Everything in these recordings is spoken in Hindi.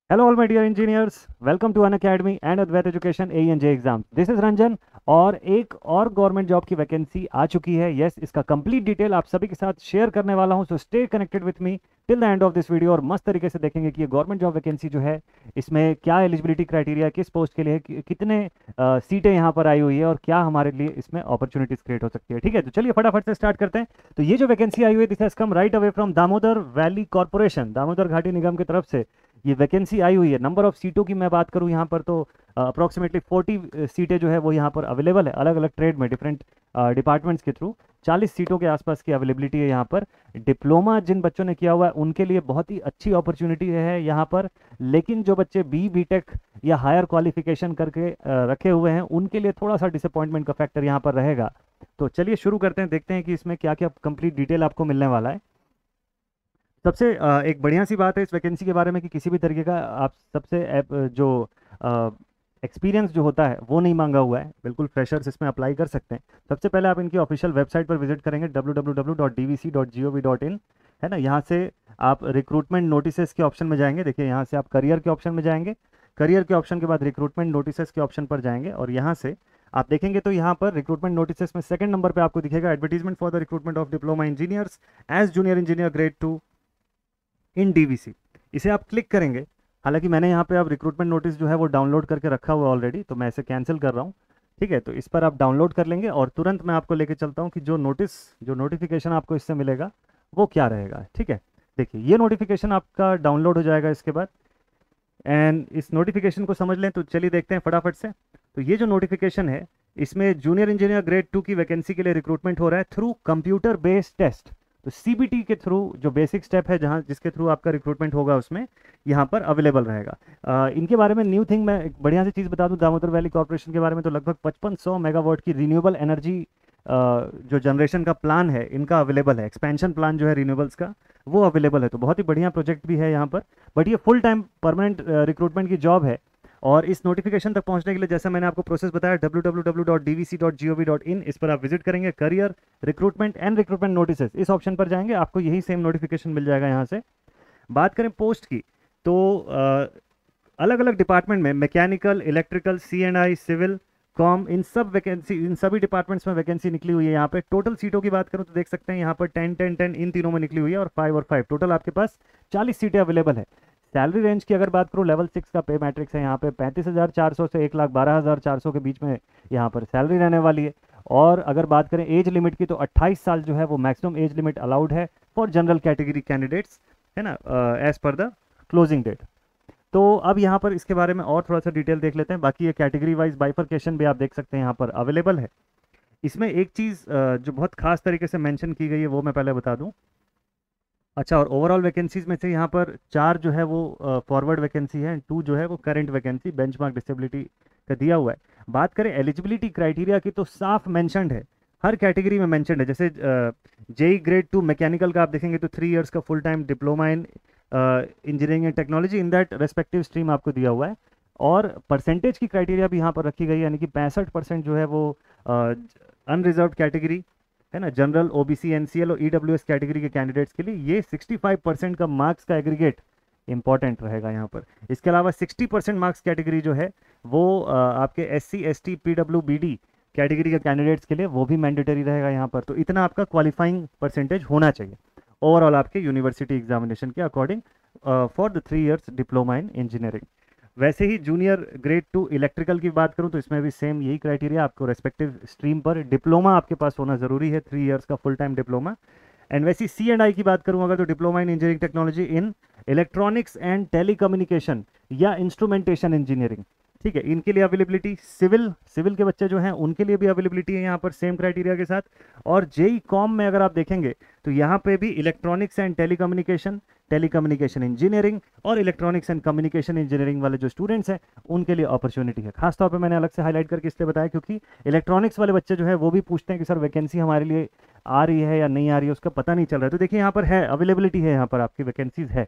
Hello all my dear engineers, welcome to Unacademy and Advait Education AE and J Exams. This is Ranjan और एक और गवर्नमेंट जॉब की वैकेंसी आ चुकी है. यस, इसका कंप्लीट डिटेल आप सभी के साथ शेयर करने वाला हूं. So stay connected with me till the end of this video और मस्त तरीके से देखेंगे कि ये गवर्नमेंट जॉब वैकेंसी जो है इसमें क्या एलिजिबिलिटी क्राइटेरिया, किस पोस्ट के लिए कितने सीटें यहाँ पर आई हुई है और क्या हमारे लिए इसमें अपॉर्चुनिटीज क्रिएट हो सकती है. ठीक है, तो चलिए फटाफट से स्टार्ट करते हैं. तो ये जो वैकेंसी आई हुई है this has come right away from Damodar valley corporation, Damodar घाटी निगम की तरफ से ये वैकेंसी आई हुई है. नंबर ऑफ सीटों की मैं बात करूं यहाँ पर तो अप्रोक्सीमेटली 40 सीटें जो है वो यहाँ पर अवेलेबल है अलग अलग ट्रेड में डिफरेंट डिपार्टमेंट्स के थ्रू. 40 सीटों के आसपास की अवेलेबिलिटी है यहाँ पर. डिप्लोमा जिन बच्चों ने किया हुआ है उनके लिए बहुत ही अच्छी अपॉर्चुनिटी है यहाँ पर. लेकिन जो बच्चे बी टेक या हायर क्वालिफिकेशन करके रखे हुए हैं उनके लिए थोड़ा सा डिसअपॉइंटमेंट का फैक्टर यहाँ पर रहेगा. तो चलिए शुरू करते हैं, देखते हैं कि इसमें क्या क्या कंप्लीट डिटेल आपको मिलने वाला है. सबसे एक बढ़िया सी बात है इस वैकेंसी के बारे में कि किसी भी तरीके का आप सबसे जो एक्सपीरियंस जो होता है वो नहीं मांगा हुआ है. बिल्कुल फ्रेशर्स इसमें अप्लाई कर सकते हैं. सबसे पहले आप इनकी ऑफिशियल वेबसाइट पर विजिट करेंगे www.dvc.gov.in, है ना. यहाँ से आप रिक्रूटमेंट नोटिसेस के ऑप्शन में जाएंगे. देखिए यहाँ से आप करियर के ऑप्शन में जाएंगे. करियर के ऑप्शन के बाद रिक्रूटमेंट नोटिसेस के ऑप्शन पर जाएंगे और यहाँ से आप देखेंगे तो यहाँ पर रिक्रूटमेंट नोटिसेस में सेकंड नंबर पे आपको दिखेगा advertisement for the recruitment of diploma engineers as junior engineer grade 2 in DVC. इसे आप क्लिक करेंगे. हालांकि मैंने यहाँ पे अब रिक्रूटमेंट नोटिस जो है वो डाउनलोड करके रखा हुआ ऑलरेडी, तो मैं इसे कैंसिल कर रहा हूँ. ठीक है, तो इस पर आप डाउनलोड कर लेंगे और तुरंत मैं आपको लेके चलता हूँ कि जो नोटिफिकेशन आपको इससे मिलेगा वो क्या रहेगा. ठीक है, देखिए ये नोटिफिकेशन आपका डाउनलोड हो जाएगा इसके बाद. एंड इस नोटिफिकेशन को समझ लें तो चलिए देखते हैं फटाफट से. तो ये जो नोटिफिकेशन है इसमें जूनियर इंजीनियर ग्रेड 2 की वैकेंसी के लिए रिक्रूटमेंट हो रहा है थ्रू कंप्यूटर बेस्ड टेस्ट. तो सीबीटी के थ्रू जो बेसिक स्टेप है जहां जिसके थ्रू आपका रिक्रूटमेंट होगा उसमें यहाँ पर अवेलेबल रहेगा. इनके बारे में न्यू थिंग मैं एक बढ़िया सी चीज़ बता दूं दामोदर वैली कॉर्पोरेशन के बारे में. तो लगभग 5500 मेगावाट की रिन्यूएबल एनर्जी जो जनरेशन का प्लान है इनका अवेलेबल है. एक्सपेंशन प्लान जो है रिन्यूएबल्स का वो अवेलेबल है. तो बहुत ही बढ़िया प्रोजेक्ट भी है यहाँ पर. बट ये फुल टाइम परमानेंट रिक्रूटमेंट की जॉब है. और इस नोटिफिकेशन तक पहुंचने के लिए जैसा मैंने आपको प्रोसेस बताया www.dvc.gov.in, इस पर आप विजिट करेंगे. Career, recruitment and recruitment notices इस ऑप्शन पर जाएंगे, आपको यही सेम नोटिफिकेशन मिल जाएगा. यहाँ से बात करें पोस्ट की तो अलग अलग डिपार्टमेंट में mechanical, electrical, C&I, civil, com, इन सब वैकेंसी, इन सभी डिपार्टमेंट्स में वैकेंसी निकली हुई है. यहाँ पे टोटल सीटों की बात करूँ तो देख सकते हैं यहाँ पर 10 10 10 इन तीनों में निकली हुई है और 5 और 5 टोटल आपके पास 40 सीटें अवेलेबल है. सैलरी रेंज की अगर बात करूँ, लेवल 6 का पे मैट्रिक्स है यहाँ पे 35,400 से 1,12,400 के बीच में यहाँ पर सैलरी रहने वाली है. और अगर बात करें एज लिमिट की तो 28 साल जो है वो मैक्सिमम एज लिमिट अलाउड है फॉर जनरल कैटेगरी कैंडिडेट्स, है ना, as per the closing date. तो अब यहाँ पर इसके बारे में और थोड़ा सा डिटेल देख लेते हैं. बाकी ये कैटेगरी वाइज बाइफर्केशन भी आप देख सकते हैं यहाँ पर अवेलेबल है. इसमें एक चीज़ जो बहुत खास तरीके से मेंशन की गई है वो मैं पहले बता दूं. अच्छा, और ओवरऑल वैकेंसीज में से यहाँ पर 4 जो है वो फॉरवर्ड वैकेंसी है, 2 जो है वो करंट वैकेंसी बेंचमार्क डिसेबिलिटी का दिया हुआ है. बात करें एलिजिबिलिटी क्राइटेरिया की तो साफ मेंशनड है, हर कैटेगरी में मेंशनड है. जैसे जेई ग्रेड 2 मैकेनिकल का आप देखेंगे तो 3 इयर्स का full time diploma in engineering and technology in that respective stream आपको दिया हुआ है. और परसेंटेज की क्राइटेरिया भी यहाँ पर रखी गई है, यानी कि 65% जो है वो अनरिजर्व कैटेगरी, है ना, जनरल, ओबीसी, एनसीएल और ईडब्ल्यूएस कैटेगरी के कैंडिडेट्स के लिए ये 65% का मार्क्स का एग्रीगेट इंपॉर्टेंट रहेगा यहाँ पर. इसके अलावा 60% मार्क्स कैटेगरी जो है वो आपके एससी, एसटी, पीडब्ल्यूबीडी कैटेगरी के कैंडिडेट्स के लिए वो भी मैंडेटरी रहेगा यहाँ पर. तो इतना आपका क्वालिफाइंग परसेंटेज होना चाहिए ओवरऑल आपके यूनिवर्सिटी एग्जामिनेशन के according for the 3 years diploma in engineering. वैसे ही जूनियर ग्रेड 2 इलेक्ट्रिकल की बात करूं तो इसमें भी सेम यही क्राइटेरिया, आपको रेस्पेक्टिव स्ट्रीम पर डिप्लोमा आपके पास होना ज़रूरी है, 3 इयर्स का फुल टाइम डिप्लोमा. एंड वैसी C&I की बात करूं अगर तो diploma in engineering technology in electronics and telecommunication या इंस्ट्रूमेंटेशन इंजीनियरिंग. ठीक है, इनके लिए अवेलेबिलिटी. सिविल के बच्चे जो हैं उनके लिए भी अवेलेबिलिटी है यहाँ पर सेम क्राइटेरिया के साथ. और जेई कॉम में अगर आप देखेंगे तो यहाँ पे भी इलेक्ट्रॉनिक्स एंड टेलीकम्युनिकेशन इंजीनियरिंग और इलेक्ट्रॉनिक्स एंड कम्युनिकेशन इंजीनियरिंग वाले जो स्टूडेंट्स हैं उनके लिए अपॉर्चुनिटी है. खासतौर पे मैंने अलग से हाईलाइट करके इसलिए बताया क्योंकि इलेक्ट्रॉनिक्स वाले बच्चे जो है वो भी पूछते हैं कि सर वैकेंसी हमारे लिए आ रही है या नहीं आ रही है, उसका पता नहीं चल रहा है. तो देखिए यहाँ पर है, अवेलेबिलिटी है, यहाँ पर आपकी वैकेंसीज है.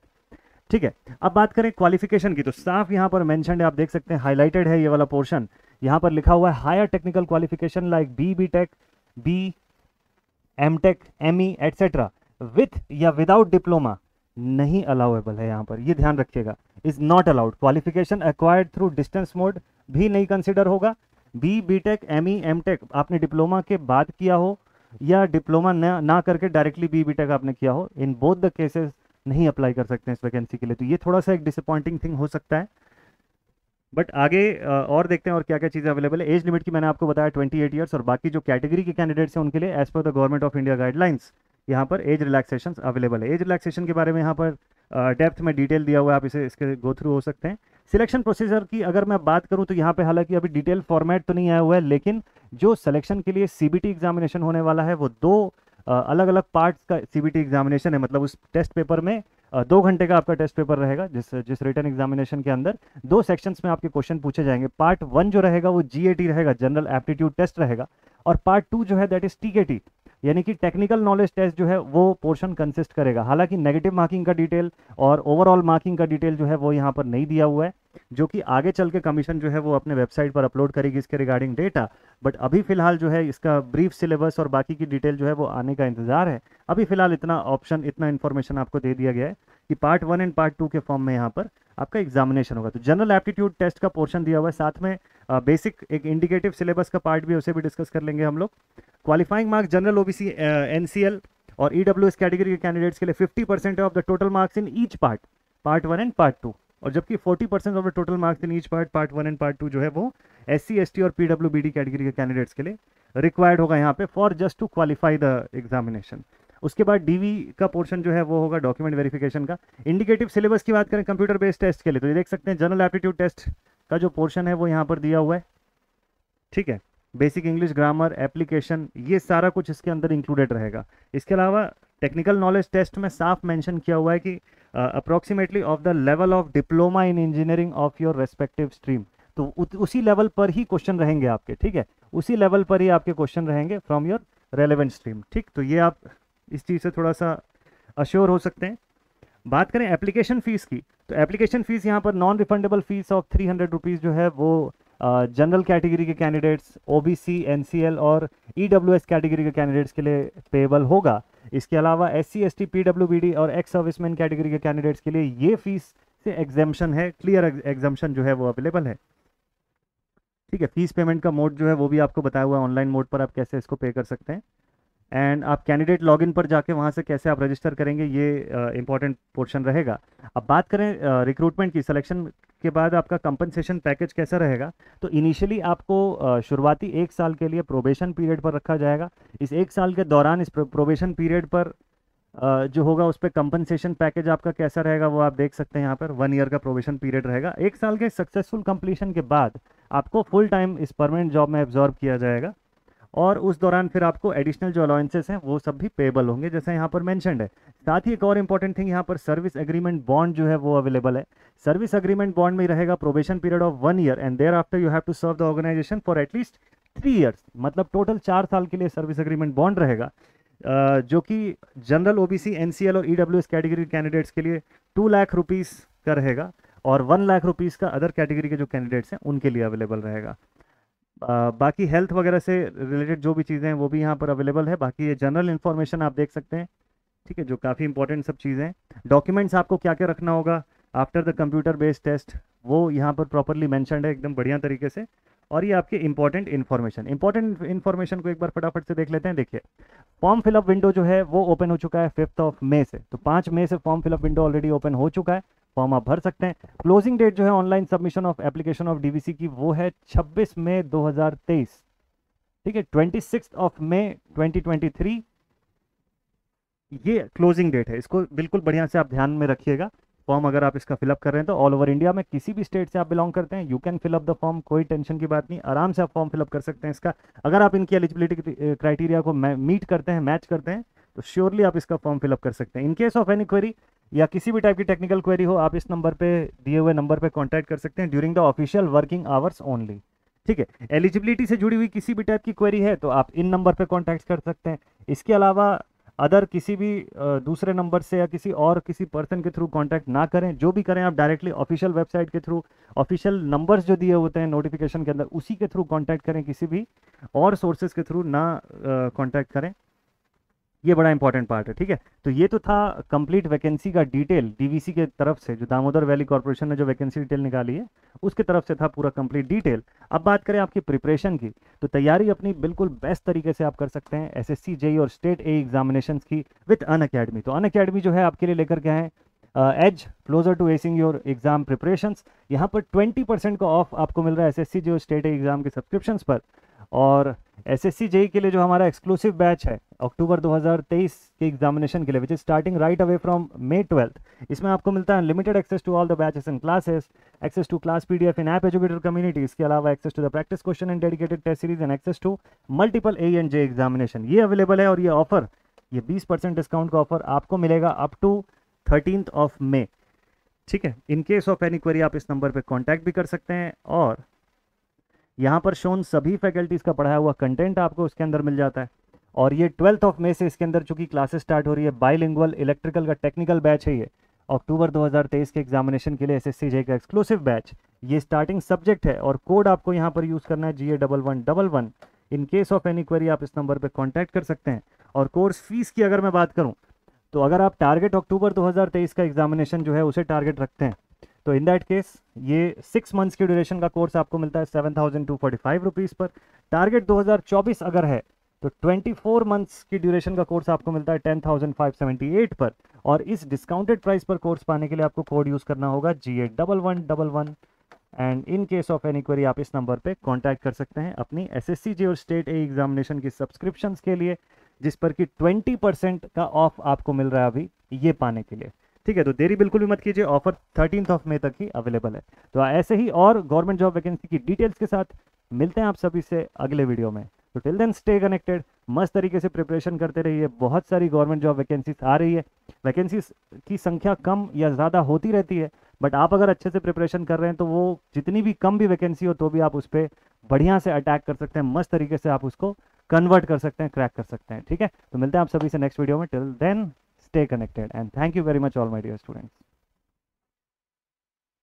ठीक है, अब बात करें क्वालिफिकेशन की तो साफ यहाँ पर मेंशनड है, आप देख सकते हैं हाईलाइटेड है ये वाला पोर्शन. यहाँ पर लिखा हुआ है higher technical qualification like B tech, B M tech, ME etcetera with या विदाउट डिप्लोमा नहीं अलाउेबल है यहाँ पर, ये ध्यान रखिएगा. Is not allowed. Qualification acquired through distance mode भी नहीं कंसिडर होगा। बी बीटेक एमई एमटेक आपने डिप्लोमा के बाद किया हो या डिप्लोमा ना करके डायरेक्टली बी बीटेक आपने किया हो, इन बोथ द केसेस नहीं अप्लाई कर सकते हैं इस वैकेंसी के लिए। तो ये थोड़ा सा एक डिसअपॉइंटिंग थिंग हो सकता है, बट आगे और देखते हैं और क्या क्या चीज़ें अवेलेबल है। एज लिमिट की मैंने आपको बताया 28 ईयर्स, और बाकी जो कैटेगरी के कैंडिडेट्स हैं उनके लिए as per the government of India guidelines यहाँ पर एज रिलैक्सेशन अवेलेबल है। एज रिलैक्सेशन के बारे में यहाँ पर डेप्थ में डिटेल दिया हुआ है, आप इसे इसके गो थ्रू हो सकते हैं। सिलेक्शन प्रोसीजर की अगर मैं बात करूँ तो यहाँ पे हालांकि अभी डिटेल फॉर्मेट तो नहीं आया हुआ है, लेकिन जो सिलेक्शन के लिए सीबीटी एग्जामिनेशन होने वाला है वो दो अलग अलग पार्ट्स का सीबीटी एग्जामिनेशन है। मतलब उस टेस्ट पेपर में 2 घंटे का आपका टेस्ट पेपर रहेगा, जिस रिटन एग्जामिनेशन के अंदर 2 सेक्शंस में आपके क्वेश्चन पूछे जाएंगे। पार्ट 1 जो रहेगा वो जीएटी रहेगा, जनरल एप्टीट्यूड टेस्ट रहेगा, और पार्ट 2 जो है दैट इज टीकेटी यानी कि टेक्निकल नॉलेज टेस्ट जो है वो पोर्शन कंसिस्ट करेगा। हालांकि नेगेटिव मार्किंग का डिटेल और ओवरऑल मार्किंग का डिटेल जो है वो यहाँ पर नहीं दिया हुआ है, जो कि आगे चल के कमीशन जो है वो अपने वेबसाइट पर अपलोड करेगी इसके रिगार्डिंग डेटा। बट अभी फिलहाल जो है इसका ब्रीफ सिलेबस और बाकी की डिटेल जो है वो आने का इंतजार है। अभी फिलहाल इतना ऑप्शन, इतना इन्फॉर्मेशन आपको दे दिया गया है कि पार्ट 1 एंड पार्ट 2 के फॉर्म में यहाँ पर आपका एग्जामिनेशन होगा। तो जनरल एप्टीट्यूड टेस्ट का पोर्शन दिया हुआ है, साथ में बेसिक एक इंडिकेटिव सिलेबस का पार्ट भी है, उसे भी डिस्कस कर लेंगे हम लोग। Qualifying marks general OBC NCL और ईडब्ल्यूएस कैटेगरी के कैंडिडेट्स के लिए 50% of the total marks in each part 1 and part 2, और जबकि 40% of the total marks in each part 1 and part 2 जो है वो एससी एसटी और पीडब्ल्यूबीडी कैटेगरी के कैंडिडेट्स के लिए रिक्वायर्ड होगा यहाँ पे for just to qualify the examination. उसके बाद डीवी का पोर्शन जो है वो होगा डॉक्यूमेंट वेरिफिकेशन का। इंडिकेटिव सिलेबस की बात करें कंप्यूटर बेस्ड टेस्ट के लिए, तो ये देख सकते हैं जनरल एप्टीट्यूड टेस्ट का जो पोर्शन है वो यहाँ पर दिया हुआ है, ठीक है। बेसिक इंग्लिश ग्रामर एप्लीकेशन ये सारा कुछ इसके अंदर इंक्लूडेड रहेगा। इसके अलावा टेक्निकल नॉलेज टेस्ट में साफ मेंशन किया हुआ है कि approximately of the level of diploma in engineering of your respective stream, तो उसी लेवल पर ही क्वेश्चन रहेंगे आपके, ठीक है, उसी लेवल पर ही आपके क्वेश्चन रहेंगे फ्रॉम योर रेलेवेंट स्ट्रीम, ठीक। तो ये आप इस चीज़ से थोड़ा सा अश्योर हो सकते हैं। बात करें एप्लीकेशन फ़ीस की, तो एप्लीकेशन फ़ीस यहाँ पर non refundable fees of 300 rupees जो है वो जनरल कैटेगरी के कैंडिडेट्स, ओबीसी, एनसीएल और ईडब्ल्यूएस कैटेगरी के कैंडिडेट्स के लिए पेबल होगा। इसके अलावा एससी एसटी पीडब्ल्यूबीडी और एक्स सर्विसमैन कैटेगरी के कैंडिडेट्स के लिए ये फीस से एग्जाम्पशन है, क्लियर एग्जाम्पशन जो है वो अवेलेबल है, ठीक है। फीस पेमेंट का मोड जो है वो भी आपको बताया हुआ है, ऑनलाइन मोड पर आप कैसे इसको पे कर सकते हैं, एंड आप कैंडिडेट लॉगिन पर जाके वहाँ से कैसे आप रजिस्टर करेंगे, ये इंपॉर्टेंट पोर्शन रहेगा। अब बात करें रिक्रूटमेंट की, सिलेक्शन के बाद आपका कंपनसेशन पैकेज कैसा रहेगा, तो इनिशियली आपको शुरुआती 1 साल के लिए प्रोबेशन पीरियड पर रखा जाएगा। इस 1 साल के दौरान इस प्रोबेशन पीरियड पर जो होगा उस पर कंपनसेशन पैकेज आपका कैसा रहेगा वो आप देख सकते हैं। यहाँ पर 1 ईयर का प्रोबेशन पीरियड रहेगा। 1 साल के सक्सेसफुल कंप्लीशन के बाद आपको फुल टाइम इस परमानेंट जॉब में एब्जॉर्ब किया जाएगा, और उस दौरान फिर आपको एडिशनल जो अलाउंसेस हैं वो सब भी पेबल होंगे जैसे यहाँ पर मेंशन्ड है। साथ ही एक और इंपॉर्टेंट थिंग यहाँ पर सर्विस एग्रीमेंट बॉन्ड जो है वो अवेलेबल है। सर्विस एग्रीमेंट बॉन्ड में रहेगा probation period of 1 year and thereafter you have to serve the organization for at least 3 years, मतलब टोटल 4 साल के लिए सर्विस एग्रीमेंट बॉन्ड रहेगा, जो कि जनरल ओबीसी एनसीएल और ईडब्ल्यूएस कैटेगरी कैंडिडेट्स के लिए 2 लाख रुपीज़ का रहेगा, और 1 लाख रुपीज़ का अदर कैटेगरी के जो कैंडिडेट्स हैं उनके लिए अवेलेबल रहेगा। बाकी हेल्थ वगैरह से रिलेटेड जो भी चीज़ें हैं वो भी यहाँ पर अवेलेबल है। बाकी ये जनरल इन्फॉर्मेशन आप देख सकते हैं, ठीक है, जो काफ़ी इंपॉर्टेंट सब चीज़ें हैं। डॉक्यूमेंट्स आपको क्या क्या रखना होगा after the computer based test वो यहाँ पर प्रॉपरली मेंशन्ड है एकदम बढ़िया तरीके से, और ये आपके इंपॉर्टेंट इन्फॉर्मेशन को एक बार फटाफट से देख लेते हैं। देखिए, फॉर्म फिलअप विंडो जो है वो ओपन हो चुका है 5 मई से, तो 5 मई से form fill up window already open हो चुका है, फॉर्म आप भर सकते हैं। क्लोजिंग डेट जो है online submission of application of DVC की वो है 26 मई 2023, ठीक है, 26 मई 2023 ये क्लोजिंग डेट है। इसको बिल्कुल बढ़िया से आप ध्यान में रखिएगा। फॉर्म अगर आप इसका फिलअप कर रहे हैं तो ऑल ओवर इंडिया में किसी भी स्टेट से आप बिलोंग करते हैं, you can fill up the form, कोई टेंशन की बात नहीं, आराम से आप फॉर्म फिलअप कर सकते हैं इसका। अगर आप इनकी एलिजिबिलिटी क्राइटेरिया को मीट करते हैं, मैच करते हैं, तो श्योरली आप इसका फॉर्म फिलअप कर सकते हैं। In case of any query या किसी भी टाइप की टेक्निकल क्वेरी हो, आप इस नंबर पे दिए हुए नंबर पे कांटेक्ट कर सकते हैं during the official working hours only, ठीक है। एलिजिबिलिटी से जुड़ी हुई किसी भी टाइप की क्वेरी है तो आप इन नंबर पे कांटेक्ट कर सकते हैं। इसके अलावा अदर किसी भी दूसरे नंबर से या किसी पर्सन के थ्रू कांटेक्ट ना करें। जो भी करें आप डायरेक्टली ऑफिशियल वेबसाइट के थ्रू, ऑफिशियल नंबर्स जो दिए होते हैं नोटिफिकेशन के अंदर उसी के थ्रू कांटेक्ट करें, किसी भी और सोर्सेज के थ्रू ना कांटेक्ट करें। ये बड़ा इंपॉर्टेंट पार्ट है, ठीक है। तो ये तो था कंप्लीट वैकेंसी का डिटेल डीवीसी के तरफ से, जो दामोदर वैली कॉर्पोरेशन ने जो वैकेंसी डिटेल निकाली है उसके तरफ से था पूरा कंप्लीट डिटेल। अब बात करें आपकी प्रिपरेशन की, तो तैयारी अपनी बिल्कुल बेस्ट तरीके से आप कर सकते हैं एसएससी जेई और स्टेट ए एग्जामिनेशंस की विद अनअकैडमी। तो अनअकैडमी जो है आपके लिए लेकर के आए as closer to acing your exam preparations. यहाँ पर 20% का ऑफ आपको मिल रहा है एसएससी जेई और स्टेट ए एग्जाम के सब्सक्रिप्शंस पर। और एसएससी जेई के लिए जो हमारा एक्सक्लूसिव बैच है अक्टूबर 2023 के एग्जामिनेशन के लिए, which is starting right away from May 12th, इसमें आपको मिलता है unlimited access to all the batches and classes, access to class PDF in app educator community, इसके अलावा access to the practice question and dedicated test series and access to multiple A and J examination. ये अवेलेबल है और ये ऑफर, ये 20% डिस्काउंट का ऑफर आपको मिलेगा up to 13th of May, ठीक है। In case of any query आप इस नंबर पे कांटेक्ट भी कर सकते हैं। और यहाँ पर शोन सभी फैकल्टीज़ का पढ़ाया हुआ कंटेंट आपको उसके अंदर मिल जाता है। और ये 12th of May से इसके अंदर चूंकि क्लासेस स्टार्ट हो रही है, बाइलिंगुअल इलेक्ट्रिकल का टेक्निकल बैच है ये अक्टूबर 2023 के एग्जामिनेशन के लिए एसएससी जेई का एक्सक्लूसिव बैच। ये स्टार्टिंग सब्जेक्ट है और कोड आपको यहाँ पर यूज़ करना है GA1111। In case of any query आप इस नंबर पर कॉन्टैक्ट कर सकते हैं। और कोर्स फीस की अगर मैं बात करूँ, तो अगर आप टारगेट अक्टूबर 2023 का एग्जामिनेशन जो है उसे टारगेट रखते हैं, तो इन दैट केस ये 6 मंथ्स की ड्यूरेशन का कोर्स आपको मिलता है 7,245 रुपीज़ पर। टारगेट 2024 अगर है तो 24 मंथ्स की ड्यूरेशन का कोर्स आपको मिलता है 10,578 पर। और इस डिस्काउंटेड प्राइस पर कोर्स पाने के लिए आपको कोड यूज़ करना होगा GA1111। And in case of any query आप इस नंबर पे कांटेक्ट कर सकते हैं अपनी एसएससी जेई और स्टेट ए एग्जामिनेशन की सब्सक्रिप्शंस के लिए, जिस पर कि 20% का ऑफ आपको मिल रहा है अभी ये पाने के लिए, ठीक है। तो देरी बिल्कुल भी मत कीजिए, ऑफर 13th of May तक ही अवेलेबल है। तो ऐसे ही और गवर्नमेंट जॉब वैकेंसी की डिटेल्स के साथ मिलते हैं आप सभी से अगले वीडियो में। तो टिल देन स्टे कनेक्टेड, मस्त तरीके से प्रिपरेशन करते रहिए। बहुत सारी गवर्नमेंट जॉब वैकेंसीज आ रही है, वैकेंसीज की संख्या कम या ज़्यादा होती रहती है, बट आप अगर अच्छे से प्रिपरेशन कर रहे हैं तो वो जितनी भी कम भी वैकेंसी हो तो भी आप उस पर बढ़िया से अटैक कर सकते हैं, मस्त तरीके से आप उसको कन्वर्ट कर सकते हैं, क्रैक कर सकते हैं, ठीक है। तो मिलते हैं आप सभी से नेक्स्ट वीडियो में। Till then stay connected and thank you very much all my dear students.